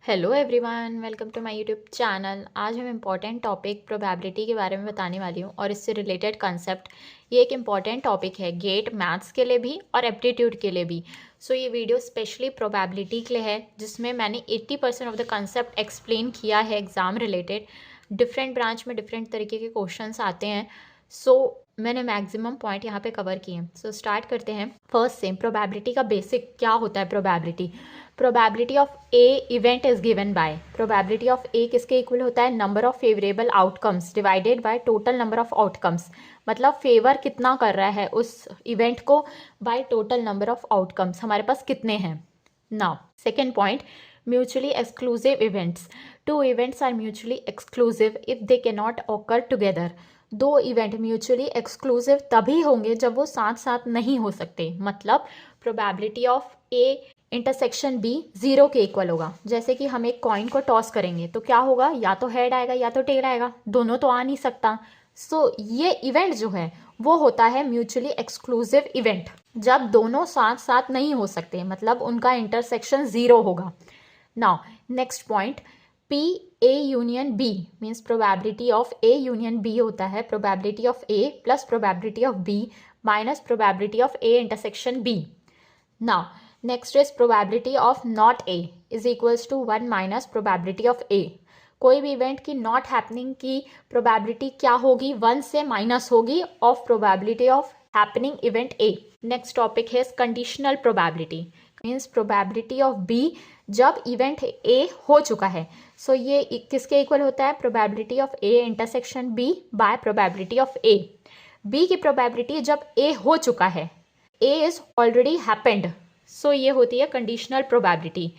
Hello everyone, welcome to my YouTube channel. आज हम important topic probability के बारे में बताने वाली हूँ और इससे रिलेटेड कंसेप्ट। ये एक इम्पॉर्टेंट टॉपिक है गेट मैथ्स के लिए भी और एप्टीट्यूड के लिए भी। सो ये वीडियो स्पेशली प्रोबेबिलिटी के लिए है, जिसमें मैंने 80% ऑफ द कंसेप्ट एक्सप्लेन किया है एग्ज़ाम रिलेटेड। डिफरेंट ब्रांच में डिफरेंट तरीके के क्वेश्चंस आते हैं। मैंने मैक्सिमम पॉइंट यहाँ पे कवर किए हैं। स्टार्ट करते हैं फर्स्ट से। प्रोबेबिलिटी का बेसिक क्या होता है? Probability of a event is given by, probability of A किसके इक्वल होता है? Number of favourable outcomes divided by total number of outcomes. मतलब फेवर कितना कर रहा है उस इवेंट को by total number of outcomes, हमारे पास कितने हैं। Now second point, mutually exclusive events. Two events are mutually exclusive if they can not occur together. दो इवेंट म्यूचुअली एक्सक्लूसिव तभी होंगे जब वो साथ साथ नहीं हो सकते। मतलब probability of A intersection B 0 के इक्वल होगा। जैसे कि हम एक कॉइन को टॉस करेंगे तो क्या होगा? या तो हेड आएगा या तो टेल आएगा, दोनों तो आ नहीं सकता। ये इवेंट जो है वो होता है म्यूचुअली एक्सक्लूसिव इवेंट, जब दोनों साथ साथ नहीं हो सकते, मतलब उनका इंटरसेक्शन 0 होगा। Now next point, P A union B means probability of A union B होता है probability of A plus probability of B minus probability of A intersection B. Now next is probability of not A is equals to 1 minus probability of A. कोई भी event की not happening की probability क्या होगी? 1 से minus होगी of probability of happening event A. Next topic है conditional probability, means probability of B जब इवेंट ए हो चुका है। ये किसके इक्वल होता है? Probability of A intersection B by probability of A. B की प्रोबेबिलिटी जब ए हो चुका है, ए इज ऑलरेडी हैपेंड, ये होती है कंडीशनल प्रोबेबिलिटी।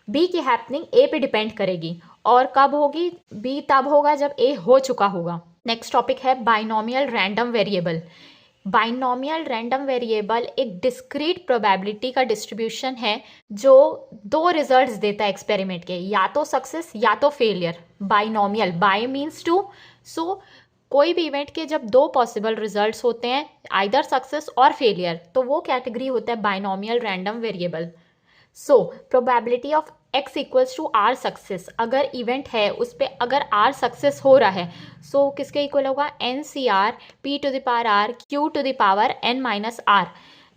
बी की हैपनिंग ए पे डिपेंड करेगी और कब होगी? बी तब होगा जब ए हो चुका होगा। नेक्स्ट टॉपिक है binomial random variable. Binomial random variable एक डिस्क्रीट प्रोबेबिलिटी का डिस्ट्रीब्यूशन है जो दो रिजल्ट्स देता है एक्सपेरिमेंट के, या तो सक्सेस या तो failure. Binomial, bi means two, कोई भी इवेंट के जब दो पॉसिबल रिजल्ट्स होते हैं, आइदर सक्सेस और फेलियर, तो वो कैटेगरी होता है binomial random variable. Probability of x equals to R success, अगर इवेंट है उस पर अगर r सक्सेस हो रहा है, किसके इक्वल होगा? N C R P to the power R Q to the power n minus R,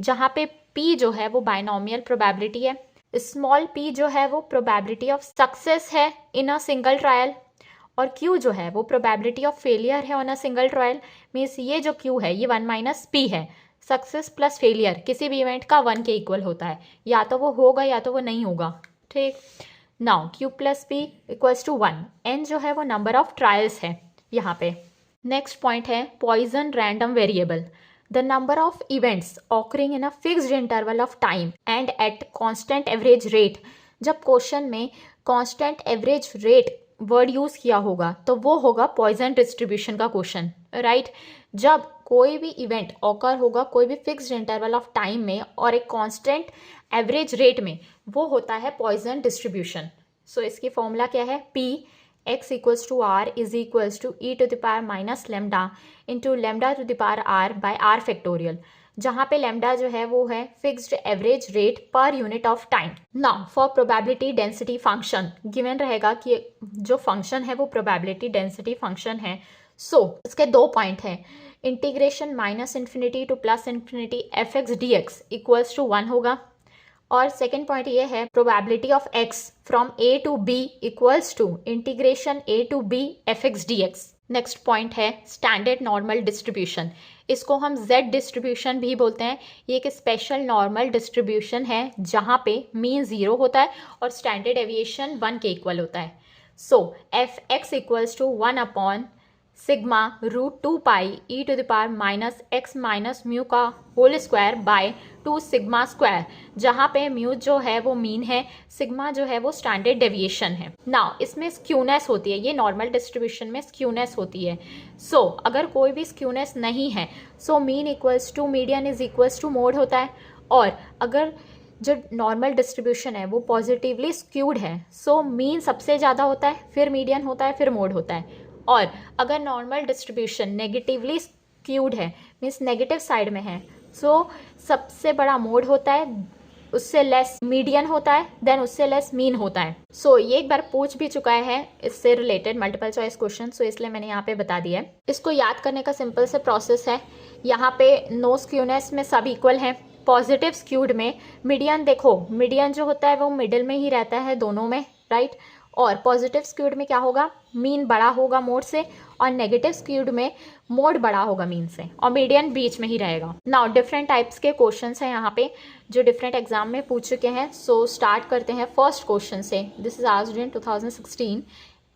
जहाँ पे p जो है वो बाइनोमियल प्रोबेबिलिटी है, स्मॉल p जो है वो प्रोबेबिलिटी ऑफ सक्सेस है इन अ सिंगल ट्रायल, और Q जो है वो प्रोबेबिलिटी ऑफ फेलियर है on a single trial. Means ये जो Q है ये 1 माइनस P है। सक्सेस प्लस फेलियर किसी भी इवेंट का 1 के इक्वल होता है, या तो वो होगा या तो वो नहीं होगा। ठीक, now Q plus P equals to 1। N जो है वो नंबर ऑफ ट्रायल्स है यहाँ पे। नेक्स्ट पॉइंट है Poisson random variable. The number of events occurring in a fixed interval of time and at constant average rate. जब question में constant average rate word use किया होगा तो वो होगा पॉइजन डिस्ट्रीब्यूशन का क्वेश्चन, राइट। जब कोई भी इवेंट ऑकर होगा कोई भी फिक्स्ड इंटरवल ऑफ टाइम में और एक कांस्टेंट एवरेज रेट में, वो होता है पॉइजन डिस्ट्रीब्यूशन। इसकी फॉर्मूला क्या है? P x equals to R is equals to E to the power minus lambda into lambda to the power R by R factorial, जहाँ पे लेमडा जो है वो है fixed average rate per unit of time. Now for probability density function given रहेगा कि जो function है वो प्रोबेबिलिटी डेंसिटी फंक्शन है। इसके दो पॉइंट हैं, integration minus infinity to plus infinity F X D X equals to 1 होगा, और सेकेंड पॉइंट ये है probability of x from a to b equals to integration a to b F X D X. Next point है standard normal distribution, इसको हम z distribution भी बोलते हैं। ये एक स्पेशल नॉर्मल डिस्ट्रीब्यूशन है जहाँ पे मीन 0 होता है और स्टैंडर्ड एविएशन 1 के इक्वल होता है। F x equals to 1 upon sigma root 2 pi e to the power minus x minus mu का whole square by 2 sigma square, जहाँ पे म्यू जो है वो मीन है, सिग्मा जो है वो स्टैंडर्ड डेविएशन है। नाउ इसमें स्क्यूनेस होती है, ये नॉर्मल डिस्ट्रीब्यूशन में स्क्यूनेस होती है। अगर कोई भी स्क्यूनेस नहीं है, mean equals to median is equals to mode होता है, और अगर जो नॉर्मल डिस्ट्रीब्यूशन है वो पॉजिटिवली स्क्यूड है, मीन सबसे ज़्यादा होता है, फिर मीडियन होता है, फिर मोड होता है। और अगर नॉर्मल डिस्ट्रीब्यूशन नेगेटिवली स्क्यूड है, मीन्स नेगेटिव साइड में है, सबसे बड़ा मोड होता है, उससे लेस मीडियन होता है, देन उससे लेस मीन होता है। सो ये एक बार पूछ भी चुका है इससे रिलेटेड मल्टीपल चॉइस क्वेश्चन, सो इसलिए मैंने यहाँ पे बता दिया है। इसको याद करने का सिंपल से प्रोसेस है, यहाँ पे नो स्क्यूनेस में सब इक्वल हैं, पॉजिटिव स्क्यूड में मीडियन, देखो मीडियन जो होता है वो मिडिल में ही रहता है दोनों में, राइट। और पॉजिटिव स्क्यूड में क्या होगा, मीन बड़ा होगा मोड से, और नेगेटिव स्क्यूड में मोड बड़ा होगा मीन से, और मीडियन बीच में ही रहेगा। नाउ डिफरेंट टाइप्स के क्वेश्चंस हैं यहाँ पे जो डिफरेंट एग्जाम में पूछ चुके हैं। सो स्टार्ट करते हैं फर्स्ट क्वेश्चन से। This is asked in 2016।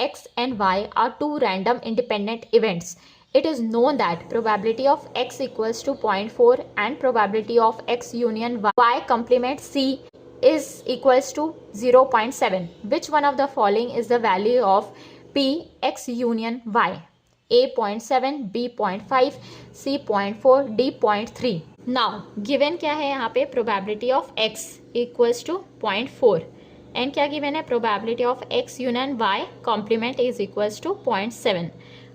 x and y are two random independent events. It is known that probability of x equals to 0.4 and probability of x union y complement c is equals to 0.7. Which one of the following is the value of p x union y? A 0.7, B 0.5, C 0.4, D 0.3. Now given क्या है यहाँ पे, probability of x equals to 0.4 and क्या given है, probability of x union y complement is equals to 0.7।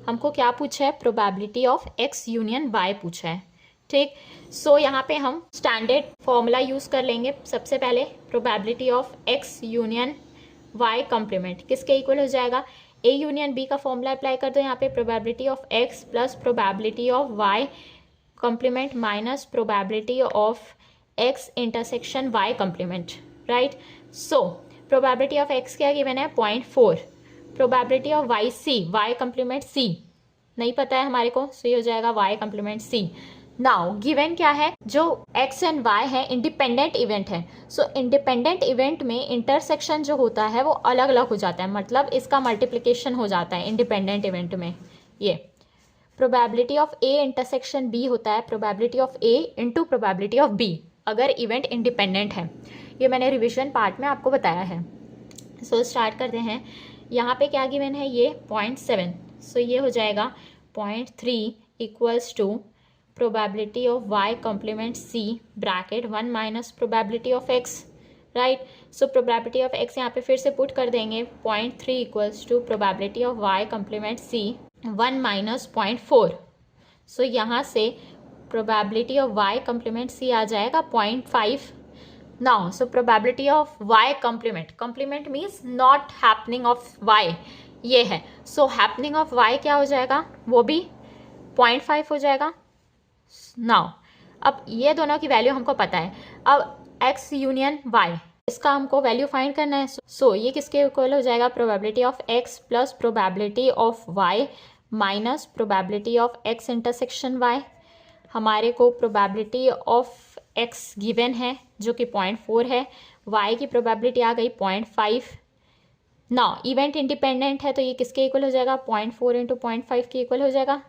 हमको क्या पूछा है, probability of x union y पूछा है, ठीक। सो यहाँ पे हम स्टैंडर्ड फॉर्मूला यूज़ कर लेंगे। सबसे पहले probability of x union y complement किसके इक्वल हो जाएगा, a यूनियन b का फॉर्मूला अप्लाई कर दो यहाँ पे, probability of x plus probability of y complement minus probability of x intersection y complement, right. So probability of x क्या given है, 0.4, probability of y c, y complement c नहीं पता है हमारे को, सो ये हो जाएगा y complement c। Now given क्या है, जो x एंड y है इंडिपेंडेंट इवेंट है। सो इंडिपेंडेंट इवेंट में इंटरसेक्शन जो होता है वो अलग अलग हो जाता है, मतलब इसका मल्टीप्लिकेशन हो जाता है इंडिपेंडेंट इवेंट में। ये probability of a intersection b होता है probability of a into probability of b, अगर इवेंट इंडिपेंडेंट है। ये मैंने रिविजन पार्ट में आपको बताया है। सो स्टार्ट करते हैं। यहाँ पे क्या गिवन है, ये 0.7, सो ये हो जाएगा 0.3 equals to probability of y complement c bracket 1 minus probability of x, right. So probability of x यहाँ पे फिर से पुट कर देंगे, 0.3 equals to probability of y complement c 1 minus 0.4। So यहाँ से probability of y complement c आ जाएगा 0.5। Now so probability of y complement means not happening of y, ये है। सो हैपनिंग ऑफ y क्या हो जाएगा, वो भी 0.5 हो जाएगा। नाउ अब ये दोनों की वैल्यू हमको पता है, अब x यूनियन y इसका हमको वैल्यू फाइंड करना है। सो ये किसके इक्वल हो जाएगा, probability of x plus probability of y minus probability of x intersection y। हमारे को प्रोबेबिलिटी ऑफ x गिवन है जो कि 0.4 है, y की प्रोबेबिलिटी आ गई 0.5। नाउ इवेंट इंडिपेंडेंट है तो ये किसके इक्वल हो जाएगा, 0.4 इंटू 0.5 के इक्वल हो जाएगा।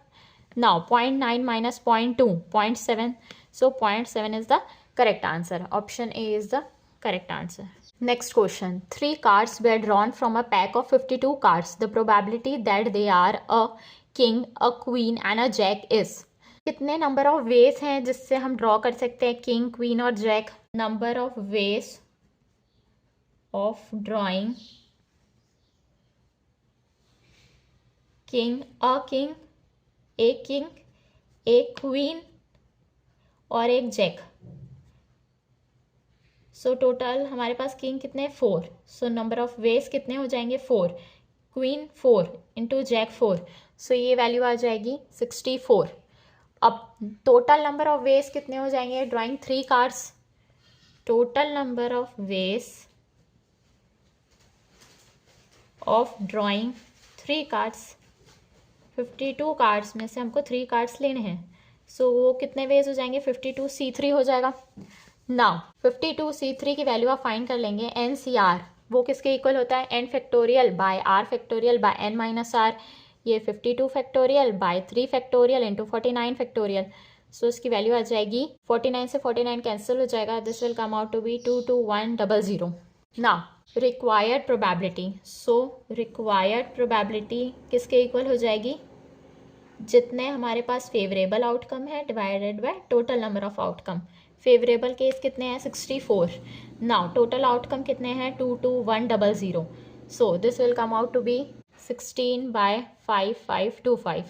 Now 0.9 minus 0.2, 0.7, so 0.7 is the correct answer. Option A is the correct answer. Next question, 3 cards were drawn from a pack of 52 cards. The probability that they are a king, a queen and a jack is। कितने number of ways हैं जिससे हम draw कर सकते हैं king, queen और jack. Number of ways of drawing king, a queen और एक जैक। सो टोटल हमारे पास किंग कितने, 4। सो नंबर ऑफ वेज कितने हो जाएंगे, 4, क्वीन 4 इंटू जैक 4, सो ये वैल्यू आ जाएगी 64। अब टोटल नंबर ऑफ वेज कितने हो जाएंगे, drawing 3 cards, total number of ways of drawing 3 cards, 52 cards में से हमको 3 कार्ड्स लेने हैं। सो वो कितने वेज हो जाएंगे, 52c3 हो जाएगा। नाउ 52c3 की वैल्यू आप फाइंड कर लेंगे, NCR वो किसके इक्वल होता है, n factorial by r factorial by n minus r। ये 52 factorial by 3 factorial into 49 factorial. So इसकी वैल्यू आ जाएगी 49 से 49 कैंसिल हो जाएगा, this will come out to be 22100। Now required probability, so required probability किसके इक्वल हो जाएगी, जितने हमारे पास फेवरेबल आउटकम है divided by total number of outcome. Favourable case कितने हैं, 64। नाउ टोटल आउटकम कितने हैं, 22100। So this will come out to be 16/5525।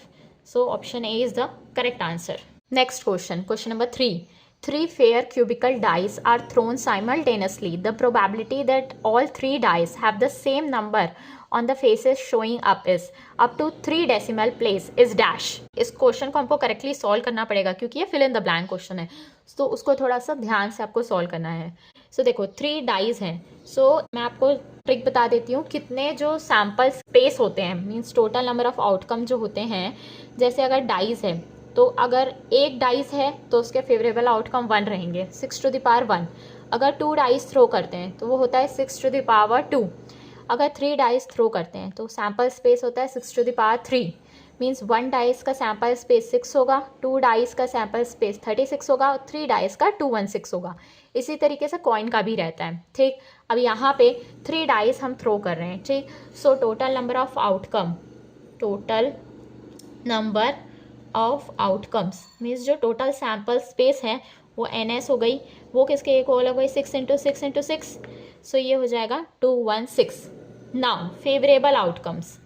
So option A is the correct answer. Next question, question number 3. 3 fair cubical dice are thrown simultaneously, the probability that all 3 dice have the same number on the faces showing up is up to 3 decimal place is dash. इस question को हमको correctly solve करना पड़ेगा क्योंकि ये fill in the blank question है, तो उसको थोड़ा सा ध्यान से आपको सॉल्व करना है. सो देखो 3 डाइज हैं. सो मैं आपको ट्रिक बता देती हूँ. कितने जो सैम्पल स्पेस होते हैं means total number of outcome जो होते हैं, जैसे अगर डाइज है तो अगर एक डाइस है तो उसके फेवरेबल आउटकम 1 रहेंगे, 6 टू द पावर 1. अगर 2 डाइस थ्रो करते हैं तो वो होता है 6 टू द पावर 2. अगर 3 डाइस थ्रो करते हैं तो सैम्पल स्पेस होता है 6 to the power 3. Means 1 dice का सैम्पल स्पेस 6 होगा, 2 डाइस का सैम्पल स्पेस 36 होगा और 3 डाइस का 216 होगा. इसी तरीके से कॉइन का भी रहता है. ठीक, अब यहाँ पे 3 डाइस हम थ्रो कर रहे हैं. ठीक, so total number of outcome, total number of outcomes means जो टोटल सैम्पल स्पेस है वो NS हो गई. वो किसके इक्वल हो गई, 6 इंटू 6 इंटू 6. सो ये हो जाएगा 216. Now favourable outcomes,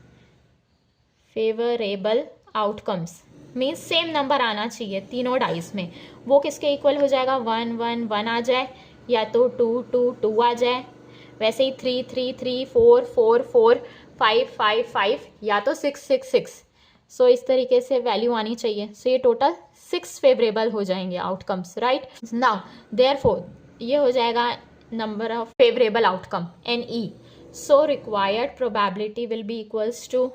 favourable outcomes means same number आना चाहिए तीनों डाइस में. वो किसके इक्वल हो जाएगा, 1 1 1 आ जाए, या तो 2 2 2 आ जाए. वैसे ही 3 3 3 4 4 4 5 5 5 या तो 6 6 6. सो इस तरीके से वैल्यू आनी चाहिए. सो ये टोटल 6 फेवरेबल हो जाएंगे आउटकम्स. राइट, नाउ देयरफॉर ये हो जाएगा number of favourable outcome NE. So required probability will be equals to,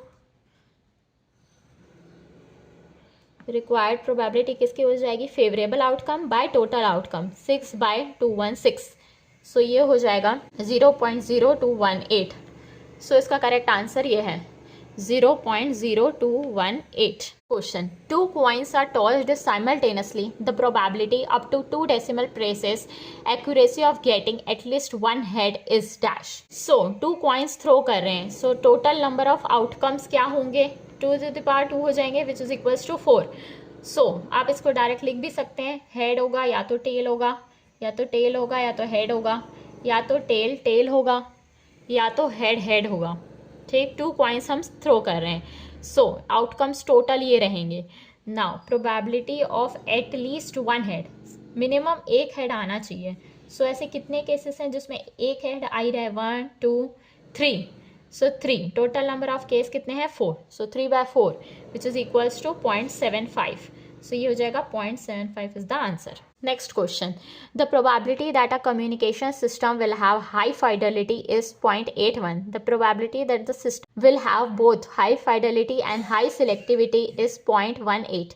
required probability किसकी हो जाएगी, favourable outcome by total outcome, 6/216. So ये हो जाएगा 0.0218. सो इसका करेक्ट आंसर ये है 0.0218. Question: 2 coins are tossed simultaneously. The probability up to 2 decimal places accuracy of getting at least one head is dash. So 2 coins throw कर रहे हैं. So total number of outcomes क्या होंगे, 2 to the power 2 हो जाएंगे which is equals to 4. So आप इसको direct लिख भी सकते हैं. हेड होगा या तो टेल होगा, या तो टेल होगा या तो हेड होगा, या तो टेल टेल होगा या तो हेड हेड होगा. ठीक, 2 कॉइन्स हम थ्रो कर रहे हैं. सो आउटकम्स टोटल ये रहेंगे. Now probability of at least 1 head, minimum एक हेड आना चाहिए. सो ऐसे कितने केसेस हैं जिसमें एक हेड आ ही रहा है, 1 2 3. सो 3 टोटल नंबर ऑफ केस कितने हैं, 4. सो 3/4 विच इज इक्वल्स टू 0.75. सो ये हो जाएगा 0.75 is the answer. Next question. The probability that a communication system will have high fidelity is 0.81. The probability that the system will have both high fidelity and high selectivity is 0.18.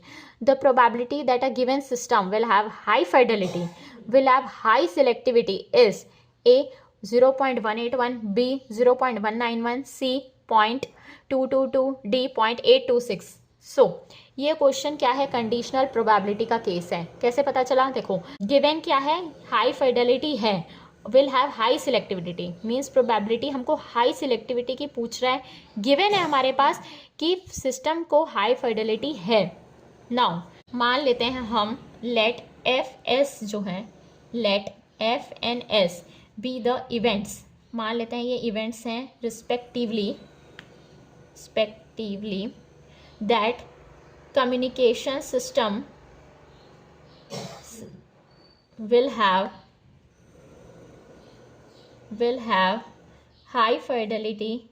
The probability that a given system will have high fidelity, will have high selectivity is A 0.181, B 0.191, C 0.222, D 0.826. सो ये question क्या है, conditional probability का case है. कैसे पता चला, देखो given क्या है, हाई फिडेलिटी है, will have high selectivity means probability हमको हाई सिलेक्टिविटी की पूछ रहा है. गिवन है हमारे पास कि सिस्टम को हाई फिडेलिटी है. नाउ मान लेते हैं हम लेट FS जो है, let FNS be the events. मान लेते हैं ये इवेंट्स हैं respectively that communication system will have high fidelity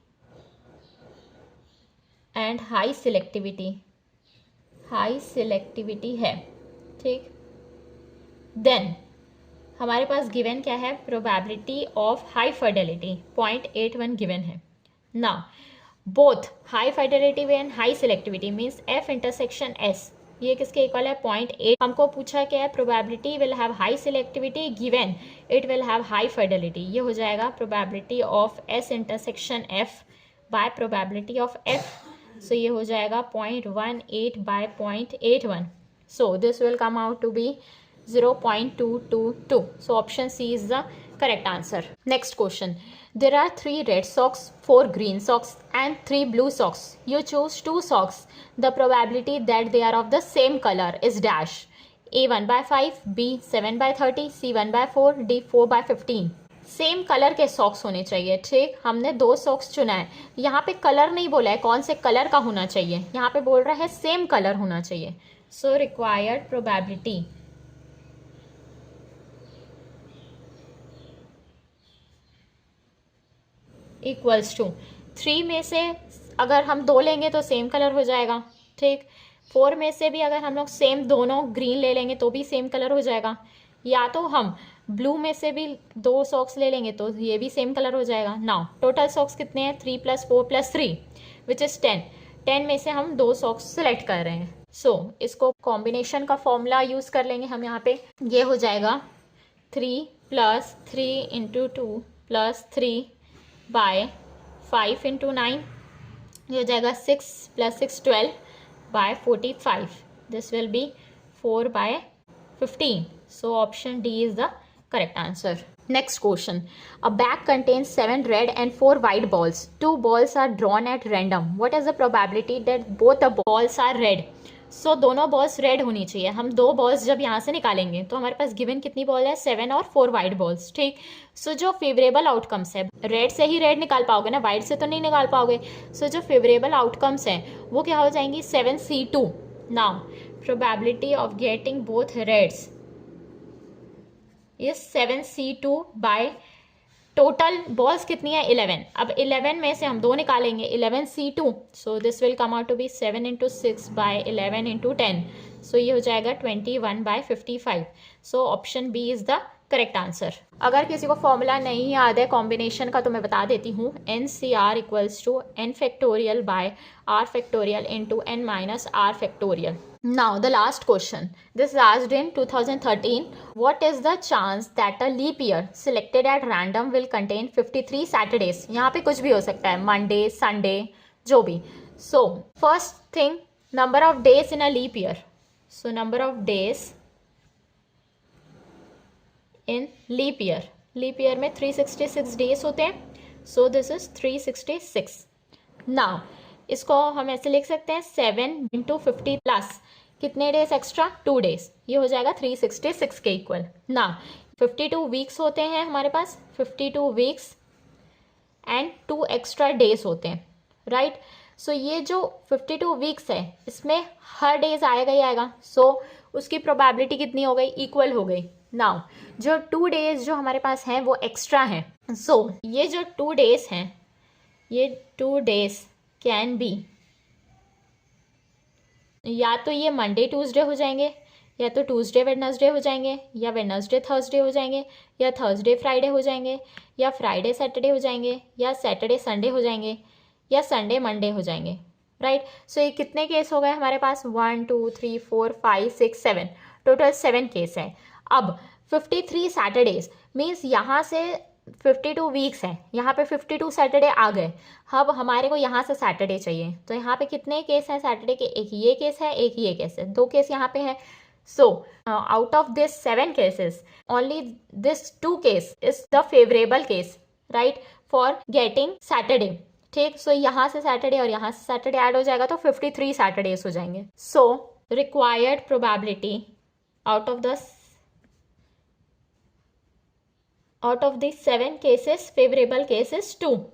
and high selectivity है. ठीक, देन हमारे पास गिवन क्या है, probability of high fidelity 0.81 given है. Now both high fidelity and high selectivity means F intersection S ये किसके इक्वल है, 0.8. हमको पूछा क्या है, probability will have high selectivity given it will have high fidelity. ये हो जाएगा probability of S intersection F by probability of F. So ये हो जाएगा 0.18 by 0.81. So this will come out to be 0.222. So option C is the correct answer. Next question. There are 3 red socks, 4 green socks and 3 blue socks. You choose 2 socks. The probability that they are of the same color is dash. A 1/5, B 7/30, C 1/4, D 4/15. Same colour के socks होने चाहिए. ठीक, हमने 2 socks चुना है. यहाँ पे colour नहीं बोला है कौन से कलर का होना चाहिए, यहाँ पे बोल रहा है सेम कलर होना चाहिए. So required probability equals to 3 में से अगर हम 2 लेंगे तो सेम कलर हो जाएगा, ठीक। 4 में से भी अगर हम लोग सेम दोनों ग्रीन ले लेंगे तो भी सेम कलर हो जाएगा, या तो हम ब्लू में से भी 2 सॉक्स ले लेंगे तो ये भी सेम कलर हो जाएगा। नाउ टोटल सॉक्स कितने हैं, 3 + 4 + 3 विच इज़ 10। 10 में से हम 2 सॉक्स सेलेक्ट कर रहे हैं। सो इसको कॉम्बिनेशन का फॉर्मूला यूज़ कर लेंगे हम यहाँ पे। ये हो जाएगा 3 + 3 × 2 + 3 / 5 × 9, ये हो जाएगा 6 + 6 12 / 45. This will be 4 / 15. So option D is the correct answer. Next question. A bag contains 7 red and 4 white balls. 2 balls are drawn at random. What is the probability that both the balls are red? So दोनों balls red होनी चाहिए। हम 2 balls जब यहाँ से निकालेंगे तो हमारे पास गिवन कितनी बॉल है, 7 और 4 वाइट बॉल्स, ठीक। सो जो फेवरेबल आउटकम्स है, रेड से ही रेड निकाल पाओगे ना, वाइट से तो नहीं निकाल पाओगे। सो जो फेवरेबल आउटकम्स हैं वो क्या हो जाएंगी, 7C2। Now probability of getting both reds is 7C2 by total balls कितनी है, 11। अब 11 में से हम 2 निकालेंगे, 11C2, so this will come out to be 7 × 6 / 11 × 10, so ये हो जाएगा 21 / 55। So option B is the correct answer. अगर किसी को फॉर्मूला नहीं याद है कॉम्बिनेशन का तो मैं बता देती हूँ। NCR = n factorial / r factorial × n - r factorial. Now the last question. This is asked in 2013. What is the chance that a leap year selected at random will contain 53 Saturdays? यहाँ पे कुछ भी हो सकता है, Monday, Sunday, जो भी। So first thing, number of days in a leap year. So number of days in leap year. Leap year में 366 days होते हैं. So this is 366. Now इसको हम ऐसे लिख सकते हैं 7 × 50 प्लस कितने डेज एक्स्ट्रा, 2 डेज, ये हो जाएगा 366 के इक्वल। ना 52 वीक्स होते हैं हमारे पास, 52 वीक्स एंड 2 एक्स्ट्रा डेज होते हैं, राइट। सो ये जो 52 वीक्स है इसमें हर डेज आएगा ही आएगा। सो उसकी प्रोबेबिलिटी कितनी हो गई, इक्वल हो गई। नाउ जो 2 डेज जो हमारे पास हैं वो एक्स्ट्रा हैं। सो ये जो 2 डेज हैं, ये 2 डेज कैन बी, या तो ये मंडे ट्यूसडे हो जाएंगे, या तो ट्यूसडे वेडनेसडे हो जाएंगे, या वेडनेसडे थर्सडे हो जाएंगे, या थर्सडे फ्राइडे हो जाएंगे, या फ्राइडे सैटरडे हो जाएंगे, या सैटरडे संडे हो जाएंगे, या संडे मंडे हो जाएंगे, राइट। सो ये कितने केस हो गए हमारे पास, 1 2 3 4 5 6 7, टोटल 7 केस है। अब 53 सैटरडेज मीन्स यहाँ से 52 वीक्स है, यहाँ पे 52 सैटरडे आ गए। अब हमारे को यहाँ से सैटरडे चाहिए, तो यहाँ पे कितने केस हैं सैटरडे के, एक ये केस है, एक ये केस है, 2 केस यहाँ पे है। So out of this 7 cases only this 2 case is the favourable case, right, for getting Saturday, ठीक। सो यहाँ से सैटरडे और यहाँ से सैटरडे ऐड हो जाएगा तो 53 सैटरडेज हो जाएंगे। सो required probability out of the 7 cases, favorable case is 2.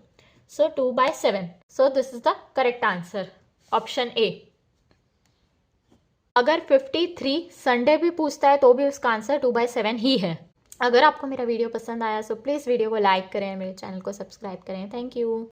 So 2 / 7. So this is the correct answer. Option A. अगर 53 संडे भी पूछता है तो भी उसका आंसर 2 / 7 ही है। अगर आपको मेरा वीडियो पसंद आया तो प्लीज़ वीडियो को लाइक करें, मेरे चैनल को सब्सक्राइब करें। Thank you.